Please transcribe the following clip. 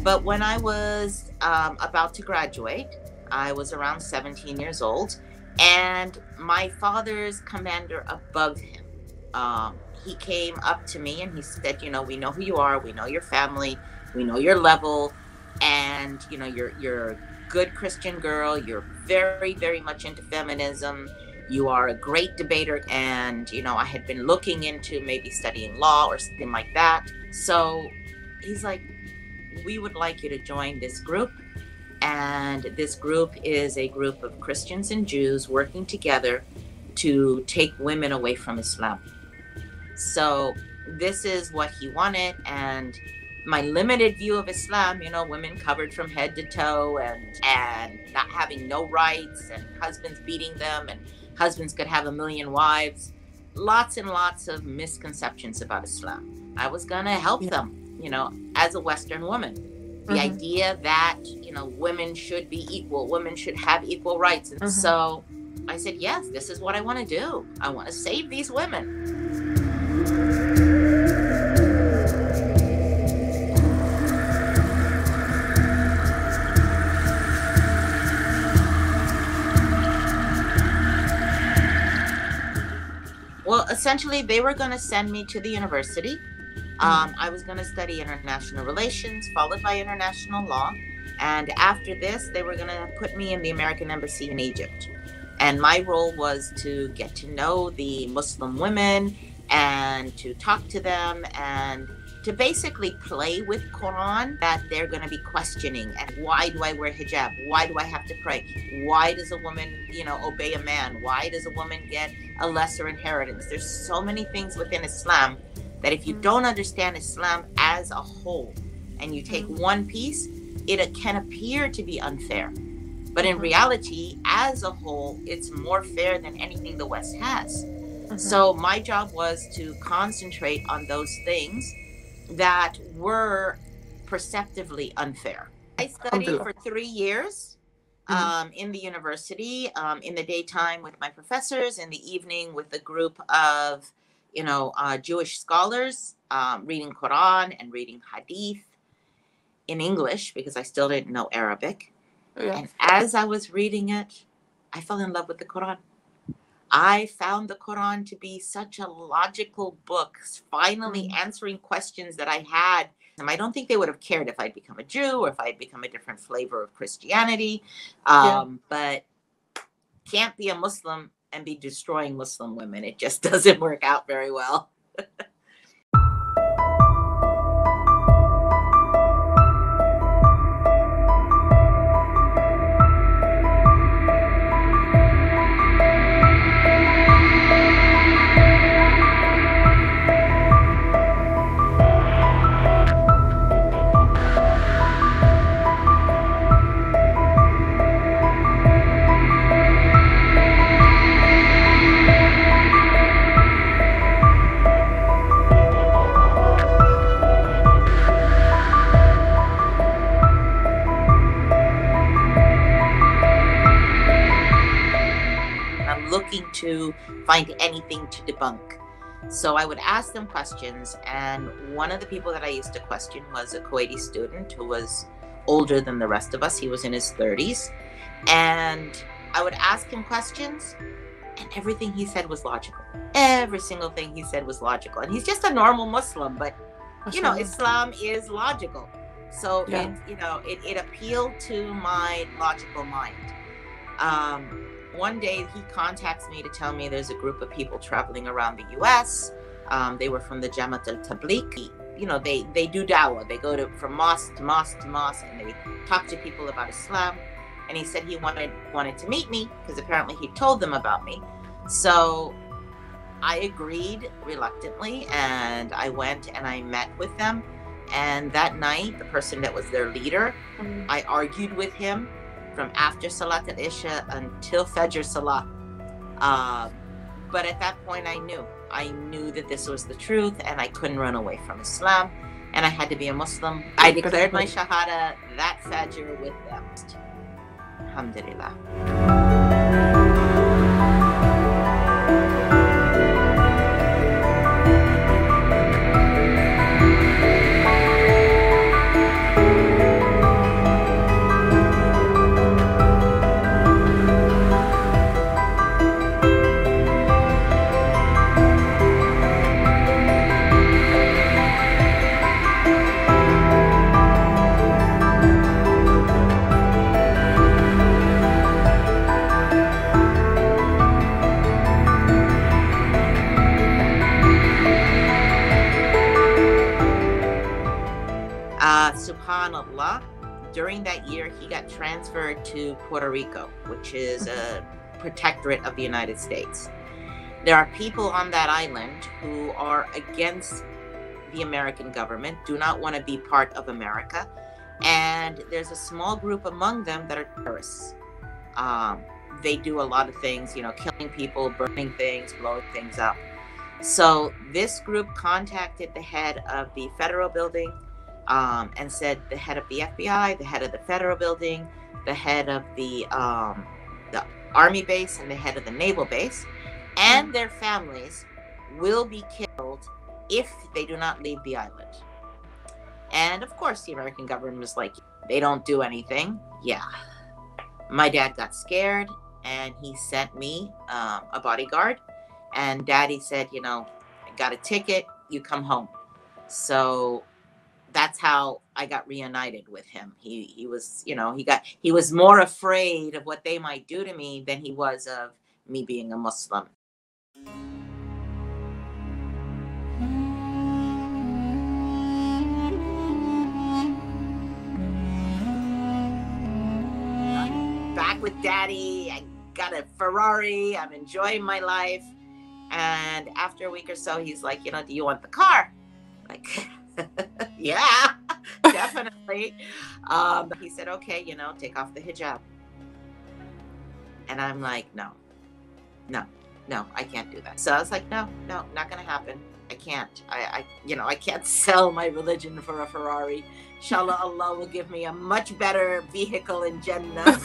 But when I was about to graduate, I was around 17 years old, and my father's commander above him, he came up to me and he said, you know, we know who you are, we know your family, we know your level, and you know, you're a good Christian girl, you're very, very much into feminism, you are a great debater, and you know, I had been looking into maybe studying law or something like that. So he's like, we would like you to join this group. And this group is a group of Christians and Jews working together to take women away from Islam. So this is what he wanted. And my limited view of Islam, you know, women covered from head to toe and not having no rights, and husbands beating them, and husbands could have a million wives. Lots and lots of misconceptions about Islam. I was going to help them, you know, as a Western woman. The idea that, you know, women should be equal, women should have equal rights. And so I said, yes, this is what I want to do. I want to save these women. Well, essentially, they were going to send me to the university. I was going to study international relations, followed by international law. And after this, they were going to put me in the American embassy in Egypt. And my role was to get to know the Muslim women and to talk to them and to basically play with Quran that they're going to be questioning. And why do I wear hijab? Why do I have to pray? Why does a woman, you know, obey a man? Why does a woman get a lesser inheritance? There's so many things within Islam that if you don't understand Islam as a whole and you take one piece, it can appear to be unfair. But in reality, as a whole, it's more fair than anything the West has. So my job was to concentrate on those things that were perceptively unfair. I studied for 3 years in the university, in the daytime with my professors, in the evening with a group of Jewish scholars, reading Quran and reading Hadith in English because I still didn't know Arabic. And as I was reading it, I fell in love with the Quran. I found the Quran to be such a logical book, finally answering questions that I had. And I don't think they would have cared if I'd become a Jew or if I'd become a different flavor of Christianity. But can't be a Muslim and be destroying Muslim women. It just doesn't work out very well. To find anything to debunk. So I would ask them questions, and one of the people that I used to question was a Kuwaiti student who was older than the rest of us. He was in his 30s, and I would ask him questions, and everything he said was logical. Every single thing he said was logical, and he's just a normal Muslim, but Islam is logical. So it appealed to my logical mind. One day he contacts me to tell me there's a group of people traveling around the U.S. They were from the Jamaat al-Tabligh. They do dawah. They go from mosque to mosque to mosque, and they talk to people about Islam. And he said he wanted to meet me because apparently he told them about me. So I agreed reluctantly, and I went and I met with them. And that night, the person that was their leader, I argued with him from after Salat al-Isha until Fajr Salah. But at that point I knew that this was the truth, and I couldn't run away from Islam, and I had to be a Muslim. I declared my Shahada that Fajr with them. Alhamdulillah. subhanallah, during that year, he got transferred to Puerto Rico, which is a protectorate of the United States. There are people on that island who are against the American government, do not want to be part of America. And there's a small group among them that are terrorists. They do a lot of things, you know, killing people, burning things, blowing things up. So this group contacted the head of the federal building and said the head of the FBI, the head of the federal building, the head of the army base, and the head of the naval base, and their families will be killed if they do not leave the island. And of course, the American government was like, they don't do anything. Yeah. My dad got scared and he sent me a bodyguard. And Daddy said, you know, I got a ticket, you come home. So that's how I got reunited with him. He was, you know, he was more afraid of what they might do to me than he was of me being a Muslim. Back with Daddy, I got a Ferrari, I'm enjoying my life. And after a week or so, he's like, you know, do you want the car? Like, yeah, definitely. He said, okay, you know, take off the hijab. And I'm like, no, I can't do that. So I was like, no, not gonna happen. I can't. I can't sell my religion for a Ferrari. Inshallah, Allah will give me a much better vehicle in Jannah.